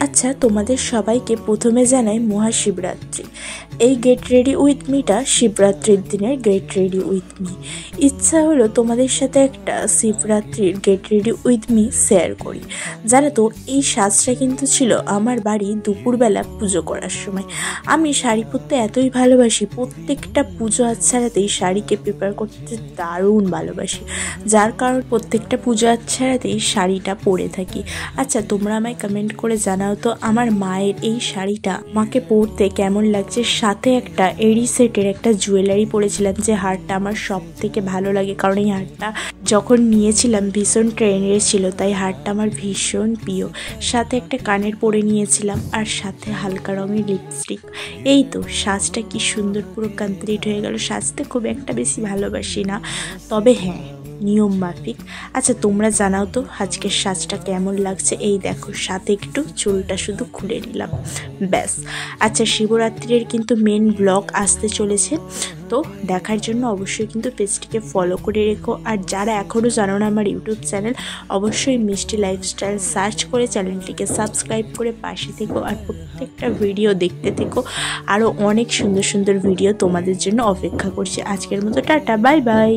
আচ্ছা, তোমাদের সবাইকে প্রথমে জানাই মহাশিবরাত্রি। এই গেট রেডি উইথ মিটা শিবরাত্রির দিনের গেট রেডি উইথ মি। ইচ্ছা হলো তোমাদের সাথে একটা শিবরাত্রির get ready with me share করি। জানো তো, এই সাজটা কিন্তু ছিল আমার বাড়ি দুপুরবেলা পুজো করার সময়। আমি শাড়ি পরতে এতই ভালোবাসি, প্রত্যেকটা পুজো আচ্ছারাতেই শাড়িকে প্রিপেয়ার করতে দারুণ ভালোবাসি, যার কারণ প্রত্যেকটা পুজো আচ্ছারাতেই শাড়িটা পরে থাকি। আচ্ছা, তোমরা আমায় কমেন্ট করে জানাও তো আমার মায়ের এই শাড়িটা মাকে পরতে কেমন লাগছে। সাথে একটা এডি সেটের একটা জুয়েলারি পরেছিলাম, যে হারটা আমার সব থেকে ভালো লাগে, কারণ এই হারটা যখন নিয়েছিলাম ভীষণ ট্রেন্ডের ছিল, তাই হারটা আমার ভীষণ প্রিয়। সাথে একটা কানের পরে নিয়েছিলাম, আর সাথে হালকা রঙের লিপস্টিক। এই তো সাজটা কি সুন্দর পুরো কমপ্লিট হয়ে গেল। সাজতে খুব একটা বেশি ভালোবাসি না, তবে হ্যাঁ নিয়ম মাফিক। আচ্ছা, তোমরা জানাও তো আজকের সাজটা কেমন লাগছে। এই দেখো, সাথে একটু চুলটা শুধু খুলে নিলাম, ব্যাস। আচ্ছা, শিবরাত্রির কিন্তু মেন ব্লগ আসতে চলেছে, তো দেখার জন্য অবশ্যই কিন্তু পেজটিকে ফলো করে রেখো। আর যারা এখনও জানো না আমার ইউটিউব চ্যানেল, অবশ্যই মিষ্টি লাইফস্টাইল সার্চ করে চ্যানেলটিকে সাবস্ক্রাইব করে পাশে থেকো, আর প্রত্যেকটা ভিডিও দেখতে থেকো। আরও অনেক সুন্দর সুন্দর ভিডিও তোমাদের জন্য অপেক্ষা করছে। আজকের মতো টাটা, বাই বাই।